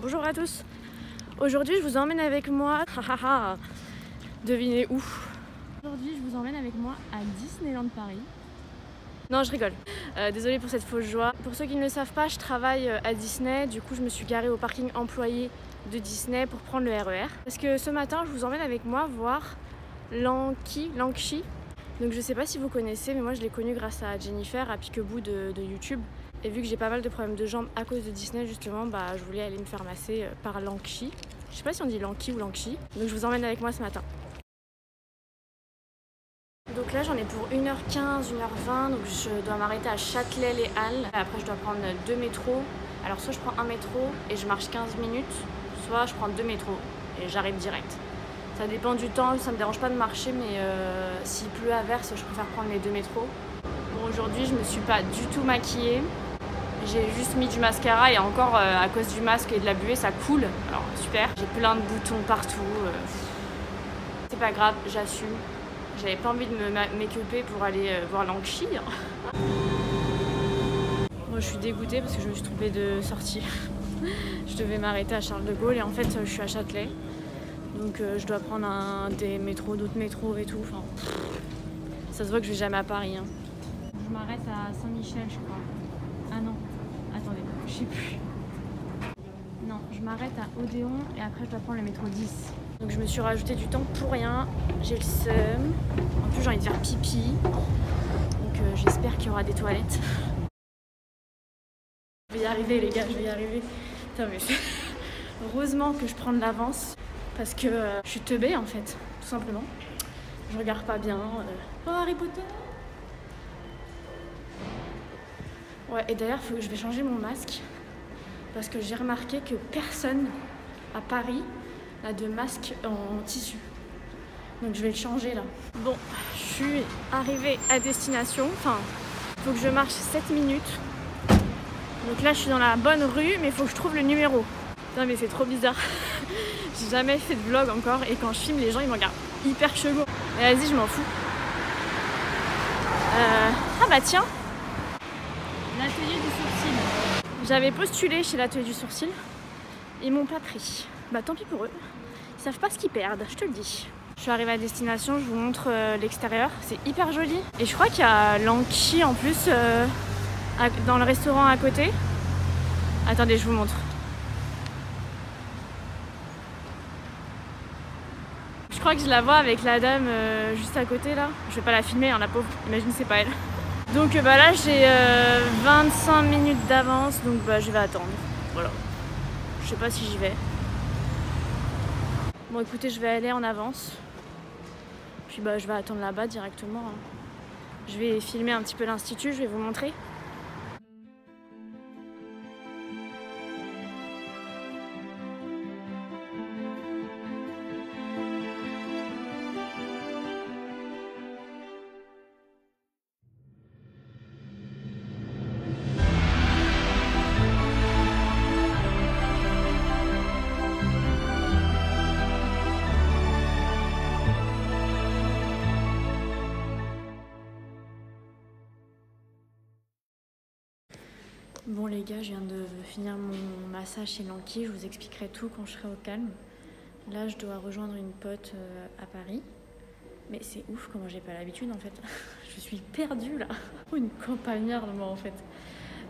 Bonjour à tous. Aujourd'hui, je vous emmène avec moi. Devinez où? Aujourd'hui, je vous emmène avec moi à Disneyland Paris. Non, je rigole. Désolée pour cette fausse joie. Pour ceux qui ne le savent pas, je travaille à Disney. Du coup, je me suis garée au parking employé de Disney pour prendre le RER. Parce que ce matin, je vous emmène avec moi voir Lanky. Donc je sais pas si vous connaissez, mais moi je l'ai connu grâce à Jennifer, à Peekaboo de YouTube. Et vu que j'ai pas mal de problèmes de jambes à cause de Disney justement, je voulais aller me faire masser par Lanky. Je sais pas si on dit Lanky ou Lanky. Donc je vous emmène avec moi ce matin. Donc là j'en ai pour 1h15, 1h20, donc je dois m'arrêter à Châtelet-les-Halles. Après je dois prendre 2 métros. Alors soit je prends un métro et je marche 15 minutes, soit je prends 2 métros et j'arrive direct. Ça dépend du temps, ça me dérange pas de marcher, mais s'il pleut à verse, je préfère prendre les 2 métros. Bon, aujourd'hui, je me suis pas du tout maquillée. J'ai juste mis du mascara et encore, à cause du masque et de la buée, ça coule. Alors, super. J'ai plein de boutons partout. C'est pas grave, j'assume. J'avais pas envie de me make-upper pour aller voir Lanky. Moi, je suis dégoûtée parce que je me suis trompée de sortie. Je devais m'arrêter à Charles de Gaulle et en fait, je suis à Châtelet. Donc je dois prendre des métros, d'autres métros et tout. Enfin, ça se voit que je vais jamais à Paris. Hein. Je m'arrête à Saint-Michel, je crois. Ah non, attendez, je sais plus. Non, je m'arrête à Odéon et après je dois prendre le métro 10. Donc je me suis rajouté du temps pour rien. J'ai le seum. En plus j'ai envie de faire pipi. Donc j'espère qu'il y aura des toilettes. Je vais y arriver les gars, je vais y arriver. Putain mais heureusement que je prends de l'avance. Parce que je suis teubée en fait, tout simplement. Je regarde pas bien. Oh Harry Potter! Ouais, et d'ailleurs, je vais changer mon masque. Parce que j'ai remarqué que personne à Paris n'a de masque en tissu. Donc je vais le changer là. Bon, je suis arrivée à destination. Enfin, il faut que je marche 7 minutes. Donc là, je suis dans la bonne rue, mais il faut que je trouve le numéro. Non mais c'est trop bizarre. J'ai jamais fait de vlog encore et quand je filme les gens ils me regardent hyper chelou. Mais vas-y je m'en fous. Ah bah tiens, l'atelier du sourcil. J'avais postulé chez l'atelier du sourcil. Ils m'ont pas pris. Bah tant pis pour eux. Ils savent pas ce qu'ils perdent, je te le dis. Je suis arrivée à destination, je vous montre l'extérieur. C'est hyper joli. Et je crois qu'il y a Lanky en plus dans le restaurant à côté. Attendez, je vous montre. Je crois que je la vois avec la dame juste à côté là. Je vais pas la filmer, hein, la pauvre. Imagine c'est pas elle. Donc là j'ai 25 minutes d'avance, donc je vais attendre. Voilà. Je sais pas si j'y vais. Bon écoutez, je vais aller en avance. Puis je vais attendre là-bas directement. Hein. Je vais filmer un petit peu l'institut, je vais vous montrer. Bon les gars, je viens de finir mon massage chez Lanky, je vous expliquerai tout quand je serai au calme. Là je dois rejoindre une pote à Paris. Mais c'est ouf comment j'ai pas l'habitude en fait. Je suis perdue là. Une campagnarde moi en fait.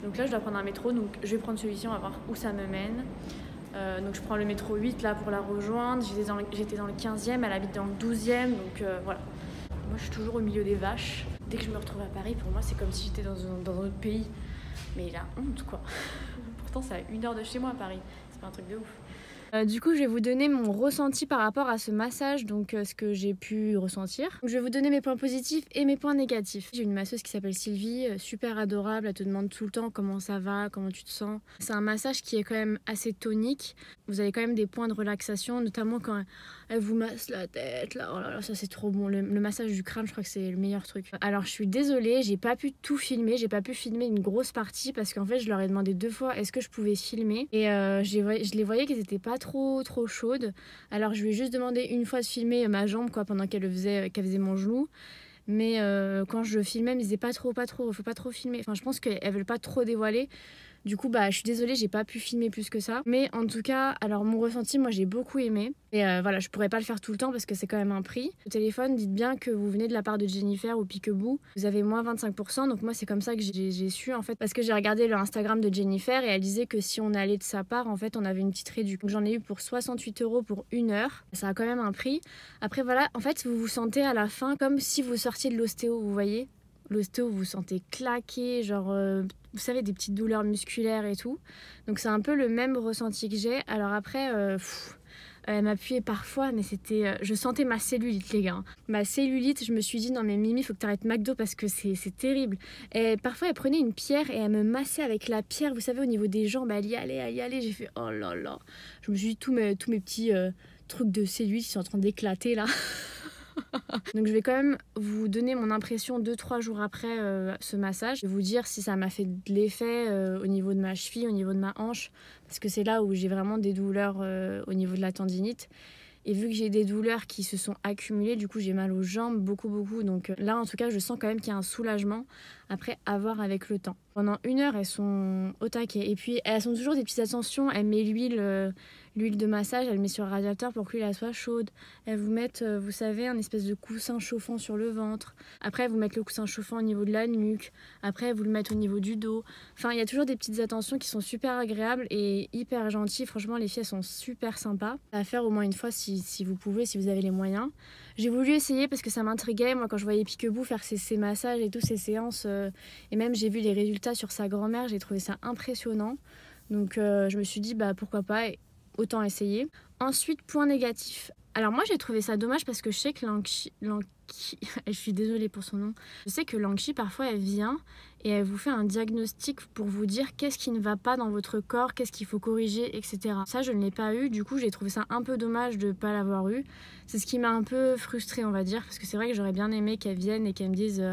Donc là je dois prendre un métro, donc je vais prendre celui-ci, on va voir où ça me mène. Donc je prends le métro 8 là pour la rejoindre. J'étais dans le 15e, elle habite dans le 12e, donc voilà. Moi je suis toujours au milieu des vaches. Dès que je me retrouve à Paris, pour moi c'est comme si j'étais dans un autre pays. Mais la honte quoi. Pourtant c'est à 1 heure de chez moi à Paris. C'est pas un truc de ouf. Du coup je vais vous donner mon ressenti par rapport à ce massage, donc ce que j'ai pu ressentir. Je vais vous donner mes points positifs et mes points négatifs. J'ai une masseuse qui s'appelle Sylvie, super adorable, elle te demande tout le temps comment ça va, comment tu te sens. C'est un massage qui est quand même assez tonique. Vous avez quand même des points de relaxation, notamment quand elle vous masse la tête, là, oh là là, ça c'est trop bon. Le massage du crâne, je crois que c'est le meilleur truc. Alors je suis désolée, j'ai pas pu tout filmer, j'ai pas pu filmer une grosse partie parce qu'en fait je leur ai demandé 2 fois est-ce que je pouvais filmer. Et je les voyais qu'ils étaient pas trop chaudes. Alors je lui ai juste demandé une fois de filmer ma jambe quoi, pendant qu'elle faisait mon genou. Mais quand je filmais, elle me disait pas trop, faut pas trop filmer. Enfin je pense qu'elles veulent pas trop dévoiler. Du coup, bah, je suis désolée, j'ai pas pu filmer plus que ça. Mais en tout cas, alors mon ressenti, moi j'ai beaucoup aimé. Et voilà, je pourrais pas le faire tout le temps parce que c'est quand même un prix. Au téléphone, dites bien que vous venez de la part de Jennifer ou Peekaboo. Vous avez moins 25%. Donc moi, c'est comme ça que j'ai su en fait. Parce que j'ai regardé le Instagram de Jennifer et elle disait que si on allait de sa part, en fait, on avait une petite réduction. Donc j'en ai eu pour 68 € pour 1 heure. Ça a quand même un prix. Après, voilà, en fait, vous vous sentez à la fin comme si vous sortiez de l'ostéo, vous voyez. L'ostéo, vous vous sentez claqué, genre, vous savez, des petites douleurs musculaires et tout. Donc c'est un peu le même ressenti que j'ai. Alors après, elle m'appuyait parfois, mais c'était... je sentais ma cellulite, les gars. Ma cellulite, je me suis dit, non mais Mimi, faut que t'arrêtes McDo parce que c'est terrible. Et parfois, elle prenait une pierre et elle me massait avec la pierre, vous savez, au niveau des jambes, elle y allait. J'ai fait, oh là là. Je me suis dit, tous mes petits trucs de cellulite, ils sont en train d'éclater, là. Donc je vais quand même vous donner mon impression 2-3 jours après ce massage. Je vais vous dire si ça m'a fait de l'effet au niveau de ma cheville, au niveau de ma hanche. Parce que c'est là où j'ai vraiment des douleurs au niveau de la tendinite. Et vu que j'ai des douleurs qui se sont accumulées, du coup j'ai mal aux jambes, beaucoup. Donc là en tout cas je sens quand même qu'il y a un soulagement. Après, à voir avec le temps. Pendant 1 heure, elles sont au taquet. Et puis elles ont toujours des petites attentions. Elle met l'huile de massage, elle met sur le radiateur pour que l'huile soit chaude. Elles vous mettent, vous savez, un espèce de coussin chauffant sur le ventre. Après, elles vous mettent le coussin chauffant au niveau de la nuque. Après, elles vous le mettent au niveau du dos. Enfin, il y a toujours des petites attentions qui sont super agréables et hyper gentilles. Franchement, les filles, elles sont super sympas. À faire au moins une fois si vous pouvez, si vous avez les moyens. J'ai voulu essayer parce que ça m'intriguait. Moi, quand je voyais Peekaboo faire ses massages et tout, ses séances, et même j'ai vu les résultats sur sa grand-mère, j'ai trouvé ça impressionnant. Donc, je me suis dit, bah pourquoi pas, autant essayer. Ensuite, point négatif. Alors moi, j'ai trouvé ça dommage parce que je sais que Lanky, je suis désolée pour son nom, je sais que Lanky, parfois, elle vient et elle vous fait un diagnostic pour vous dire qu'est-ce qui ne va pas dans votre corps, qu'est-ce qu'il faut corriger, etc. Ça, je ne l'ai pas eu. Du coup, j'ai trouvé ça un peu dommage de ne pas l'avoir eu. C'est ce qui m'a un peu frustrée, on va dire, parce que c'est vrai que j'aurais bien aimé qu'elle vienne et qu'elle me dise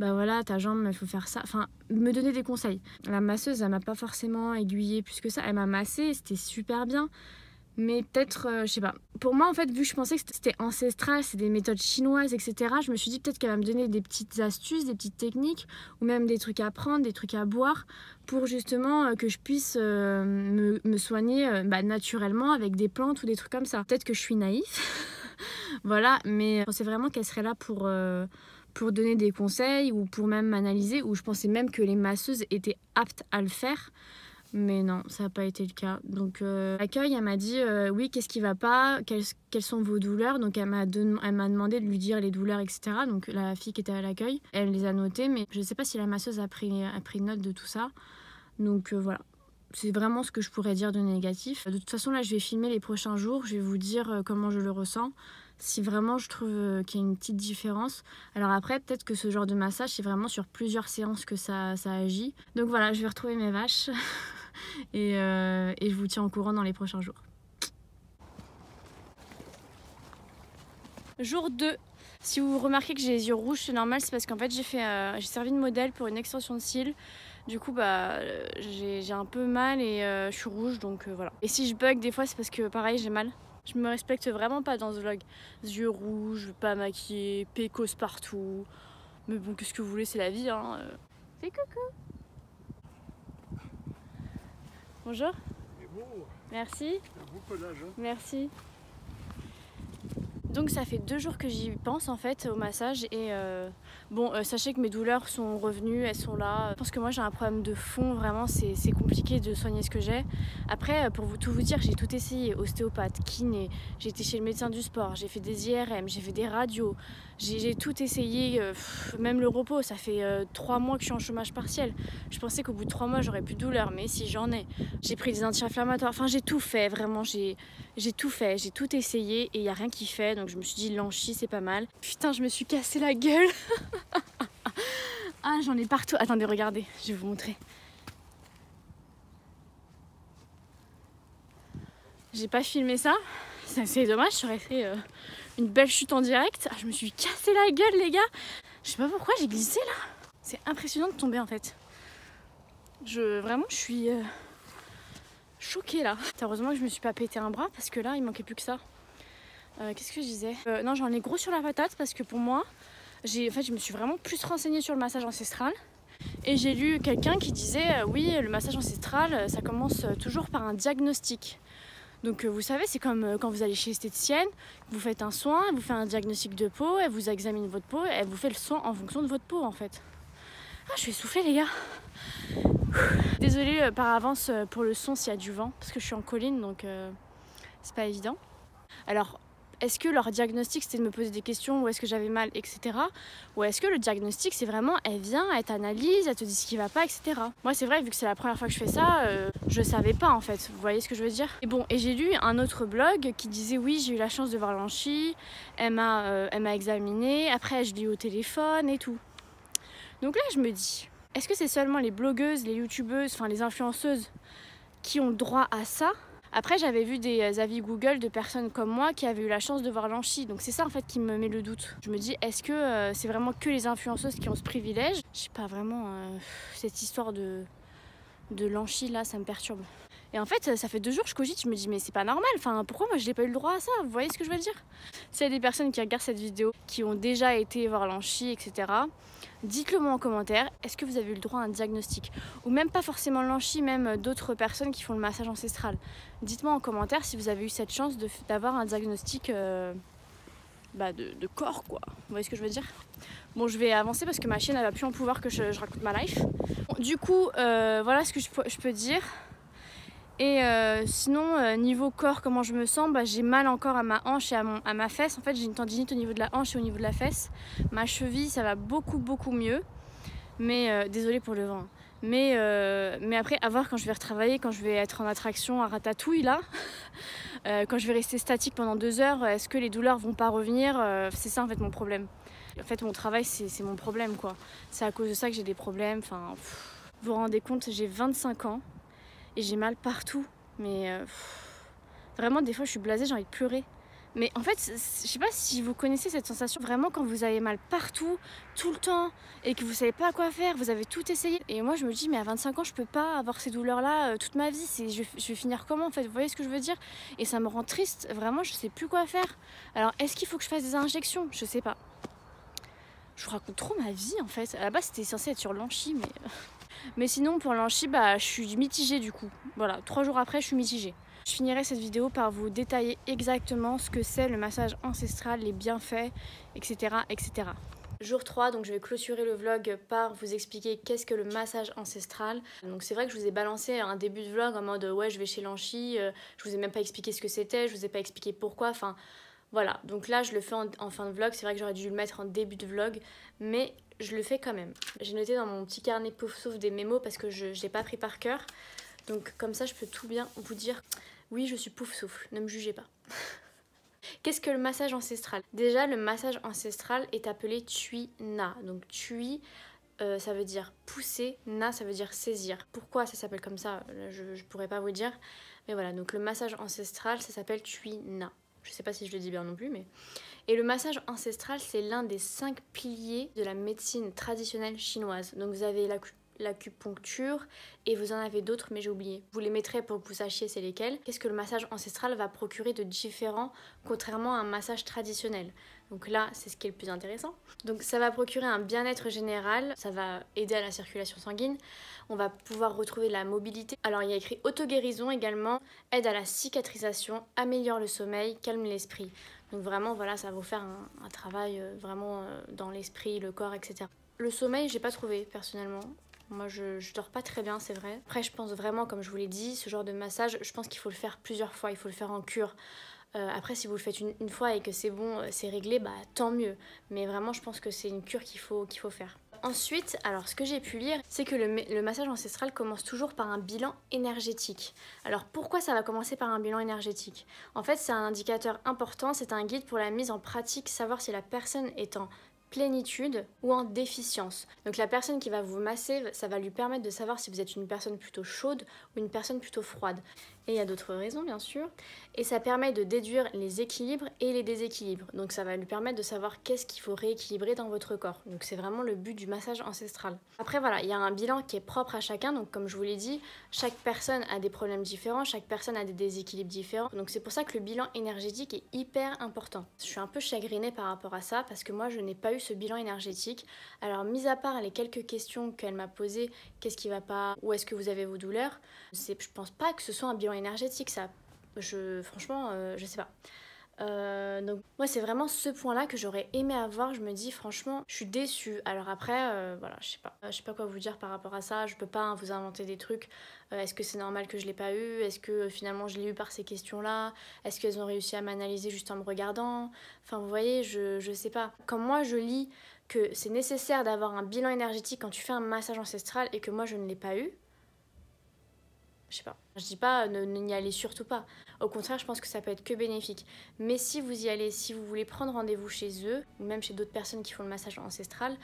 bah voilà, ta jambe, il faut faire ça. Enfin, me donner des conseils. La masseuse, elle m'a pas forcément aiguillée plus que ça. Elle m'a massée, c'était super bien. Mais peut-être, je sais pas. Pour moi, en fait, vu que je pensais que c'était ancestral, c'est des méthodes chinoises, etc., je me suis dit peut-être qu'elle va me donner des petites astuces, des petites techniques, ou même des trucs à prendre, des trucs à boire, pour justement que je puisse me soigner naturellement avec des plantes ou des trucs comme ça. Peut-être que je suis naïf, voilà, mais je pensais vraiment qu'elle serait là pour donner des conseils, ou pour même m'analyser, ou je pensais même que les masseuses étaient aptes à le faire. Mais non, ça n'a pas été le cas. Donc l'accueil, elle m'a dit oui, qu'est-ce qui va pas, quelles sont vos douleurs. Donc elle m'a demandé de lui dire les douleurs, etc. Donc la fille qui était à l'accueil, elle les a notées, mais je ne sais pas si la masseuse a pris note de tout ça. Donc voilà, c'est vraiment ce que je pourrais dire de négatif. De toute façon, là, je vais filmer les prochains jours. Je vais vous dire comment je le ressens. Si vraiment je trouve qu'il y a une petite différence. Alors après, peut-être que ce genre de massage, c'est vraiment sur plusieurs séances que ça agit. Donc voilà, je vais retrouver mes vaches. Et je vous tiens au courant dans les prochains jours. Jour 2. Si vous remarquez que j'ai les yeux rouges, c'est normal, c'est parce qu'en fait j'ai servi de modèle pour une extension de cils. Du coup j'ai un peu mal et je suis rouge, donc voilà. Et si je bug des fois, c'est parce que pareil, j'ai mal. Je me respecte vraiment pas dans ce vlog. Yeux rouges, pas maquillée, pécos partout. Mais bon, qu'est-ce que vous voulez, c'est la vie, hein. Fais coucou. Bonjour. Merci. Merci. Donc ça fait 2 jours que j'y pense en fait au massage et sachez que mes douleurs sont revenues, elles sont là. Je pense que moi j'ai un problème de fond, vraiment c'est compliqué de soigner ce que j'ai. Après pour tout vous dire, j'ai tout essayé, ostéopathe, kiné, j'ai été chez le médecin du sport, j'ai fait des IRM, j'ai fait des radios, j'ai tout essayé, même le repos, ça fait 3 mois que je suis en chômage partiel. Je pensais qu'au bout de 3 mois j'aurais plus de douleur, mais si j'en ai. J'ai pris des anti-inflammatoires, enfin j'ai tout fait, vraiment j'ai tout fait, j'ai tout essayé et il n'y a rien qui fait, donc je me suis dit Lanky c'est pas mal. Putain, je me suis cassé la gueule. Ah, j'en ai partout. Attendez, regardez, je vais vous montrer. J'ai pas filmé ça, c'est dommage, ça aurait fait une belle chute en direct. Ah, je me suis cassé la gueule les gars. Je sais pas pourquoi j'ai glissé là. C'est impressionnant de tomber en fait. Vraiment, je suis choquée là. Heureusement que je me suis pas pété un bras parce que là il manquait plus que ça. Qu'est-ce que je disais non, j'en ai gros sur la patate parce que pour moi, je me suis vraiment plus renseignée sur le massage ancestral. Et j'ai lu quelqu'un qui disait oui, le massage ancestral, ça commence toujours par un diagnostic. Donc vous savez, c'est comme quand vous allez chez l'esthéticienne, vous faites un soin, elle vous fait un diagnostic de peau, elle vous examine votre peau, elle vous fait le soin en fonction de votre peau en fait. Ah, je suis essoufflée les gars. Désolée par avance pour le son s'il y a du vent, parce que je suis en colline donc c'est pas évident. Alors, est-ce que leur diagnostic c'était de me poser des questions, où est-ce que j'avais mal, etc. Ou est-ce que le diagnostic c'est vraiment, elle vient, elle t'analyse, elle te dit ce qui va pas, etc. Moi c'est vrai, vu que c'est la première fois que je fais ça, je savais pas en fait, vous voyez ce que je veux dire. Et bon, et j'ai lu un autre blog qui disait oui, j'ai eu la chance de voir l'anchi, elle m'a examinée, après je l'ai eu au téléphone et tout. Donc là je me dis, est-ce que c'est seulement les blogueuses, les youtubeuses, enfin les influenceuses qui ont droit à ça? Après, j'avais vu des avis Google de personnes comme moi qui avaient eu la chance de voir l'anchi. Donc c'est ça en fait qui me met le doute. Je me dis, est-ce que c'est vraiment que les influenceuses qui ont ce privilège? Je sais pas vraiment, cette histoire de l'anchi là, ça me perturbe. Et en fait, ça fait 2 jours que je cogite, je me dis mais c'est pas normal, enfin pourquoi moi je n'ai pas eu le droit à ça? Vous voyez ce que je veux dire? S'il y a des personnes qui regardent cette vidéo, qui ont déjà été voir l'anchi, etc., dites-le moi en commentaire, est-ce que vous avez eu le droit à un diagnostic? Ou même pas forcément l'anchi, même d'autres personnes qui font le massage ancestral. Dites-moi en commentaire si vous avez eu cette chance d'avoir un diagnostic de corps quoi. Vous voyez ce que je veux dire? Bon, je vais avancer parce que ma chienne elle va plus en pouvoir que je raconte ma life. Bon, du coup, voilà ce que je peux dire. Et sinon, niveau corps, comment je me sens, j'ai mal encore à ma hanche et à ma fesse. En fait, j'ai une tendinite au niveau de la hanche et au niveau de la fesse. Ma cheville, ça va beaucoup mieux. Mais désolée pour le vent. Mais après, à voir quand je vais retravailler, quand je vais être en attraction à Ratatouille, là. Quand je vais rester statique pendant 2 heures, est-ce que les douleurs vont pas revenir? C'est ça, en fait, mon problème. En fait, mon travail, c'est mon problème, quoi. C'est à cause de ça que j'ai des problèmes. Enfin, vous vous rendez compte, j'ai 25 ans. Et j'ai mal partout, mais vraiment des fois je suis blasée, j'ai envie de pleurer. Mais en fait, je sais pas si vous connaissez cette sensation, vraiment quand vous avez mal partout, tout le temps, et que vous savez pas quoi faire, vous avez tout essayé. Et moi je me dis, mais à 25 ans je peux pas avoir ces douleurs-là toute ma vie, je vais finir comment en fait, vous voyez ce que je veux dire? Et ça me rend triste, vraiment je sais plus quoi faire. Alors est-ce qu'il faut que je fasse des injections? Je sais pas. Je vous raconte trop ma vie en fait, à la base c'était censé être sur l'anchi, mais sinon pour l'anchi, je suis mitigée du coup. Voilà, 3 jours après, je suis mitigée. Je finirai cette vidéo par vous détailler exactement ce que c'est le massage ancestral, les bienfaits, etc. etc. Jour 3, donc je vais clôturer le vlog par vous expliquer qu'est-ce que le massage ancestral. Donc c'est vrai que je vous ai balancé un début de vlog en mode ouais je vais chez l'anchi, je vous ai même pas expliqué ce que c'était, je vous ai pas expliqué pourquoi, enfin voilà. Donc là je le fais en fin de vlog, c'est vrai que j'aurais dû le mettre en début de vlog, mais je le fais quand même. J'ai noté dans mon petit carnet pouf sauf des mémos parce que je l'ai pas pris par cœur. Donc comme ça je peux tout bien vous dire. Oui, je suis pouf souffle, ne me jugez pas. Qu'est-ce que le massage ancestral? Déjà, le massage ancestral est appelé Tui Na. Donc Tui, ça veut dire pousser, Na, ça veut dire saisir. Pourquoi ça s'appelle comme ça? Je pourrais pas vous dire. Mais voilà, donc le massage ancestral, ça s'appelle Tui Na. Je sais pas si je le dis bien non plus, mais... Et le massage ancestral, c'est l'un des 5 piliers de la médecine traditionnelle chinoise. Donc vous avez l'acupuncture et vous en avez d'autres mais j'ai oublié. Je vous les mettrai pour que vous sachiez c'est lesquels. Qu'est-ce que le massage ancestral va procurer de différent contrairement à un massage traditionnel? Donc là c'est ce qui est le plus intéressant. Donc ça va procurer un bien-être général, ça va aider à la circulation sanguine, on va pouvoir retrouver la mobilité. Alors il y a écrit auto-guérison également, aide à la cicatrisation, améliore le sommeil, calme l'esprit. Donc vraiment voilà, ça va vous faire un travail vraiment dans l'esprit, le corps, etc. Le sommeil, j'ai pas trouvé personnellement. Moi, je dors pas très bien, c'est vrai. Après, je pense vraiment, comme je vous l'ai dit, ce genre de massage, je pense qu'il faut le faire plusieurs fois. Il faut le faire en cure. Après, si vous le faites une fois et que c'est bon, c'est réglé, tant mieux. Mais vraiment, je pense que c'est une cure qu'il faut faire. Ensuite, alors ce que j'ai pu lire, c'est que le massage ancestral commence toujours par un bilan énergétique. Alors pourquoi ça va commencer par un bilan énergétique? En fait, c'est un indicateur important, c'est un guide pour la mise en pratique, savoir si la personne est en plénitude ou en déficience. Donc la personne qui va vous masser, ça va lui permettre de savoir si vous êtes une personne plutôt chaude ou une personne plutôt froide. Et il y a d'autres raisons bien sûr. Et ça permet de déduire les équilibres et les déséquilibres. Donc ça va lui permettre de savoir qu'est-ce qu'il faut rééquilibrer dans votre corps. Donc c'est vraiment le but du massage ancestral. Après voilà, il y a un bilan qui est propre à chacun. Donc comme je vous l'ai dit, chaque personne a des problèmes différents, chaque personne a des déséquilibres différents. Donc c'est pour ça que le bilan énergétique est hyper important. Je suis un peu chagrinée par rapport à ça parce que moi je n'ai pas eu ce bilan énergétique. Alors mis à part les quelques questions qu'elle m'a posées, qu'est-ce qui va pas, où est-ce que vous avez vos douleurs, je pense pas que ce soit un bilan énergétique ça. Franchement, je sais pas. Donc moi c'est vraiment ce point là que j'aurais aimé avoir. Je me dis franchement je suis déçue. Alors après voilà, je sais pas quoi vous dire par rapport à ça. Je peux pas vous inventer des trucs. Est-ce que c'est normal que je l'ai pas eu? Est-ce que finalement je l'ai eu par ces questions là? Est-ce qu'elles ont réussi à m'analyser juste en me regardant? Enfin vous voyez, je sais pas. Quand moi je lis que c'est nécessaire d'avoir un bilan énergétique quand tu fais un massage ancestral et que moi je ne l'ai pas eu, je sais pas. Je dis pas n'y allez surtout pas. Au contraire, je pense que ça peut être que bénéfique. Mais si vous y allez, si vous voulez prendre rendez-vous chez eux, ou même chez d'autres personnes qui font le massage ancestral,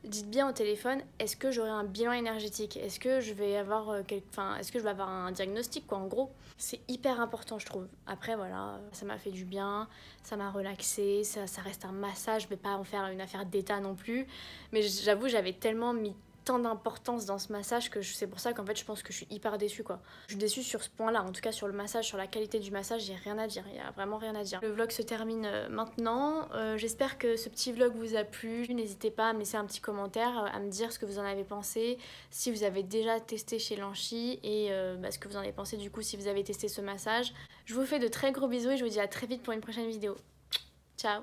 dites bien au téléphone, est-ce que j'aurai un bilan énergétique? Est-ce que je vais avoir est-ce que je vais avoir un diagnostic quoi en gros? C'est hyper important je trouve. Après voilà, ça m'a fait du bien, ça m'a relaxé, ça reste un massage, je vais pas en faire une affaire d'état non plus. Mais j'avoue, j'avais tellement mis tant d'importance dans ce massage que c'est pour ça qu'en fait je pense que je suis hyper déçue quoi. Je suis déçue sur ce point là, en tout cas sur le massage, sur la qualité du massage, j'ai rien à dire, il y a vraiment rien à dire. Le vlog se termine maintenant, j'espère que ce petit vlog vous a plu, n'hésitez pas à me laisser un petit commentaire, à me dire ce que vous en avez pensé, si vous avez déjà testé chez Lanchi et ce que vous en avez pensé du coup si vous avez testé ce massage. Je vous fais de très gros bisous et je vous dis à très vite pour une prochaine vidéo. Ciao.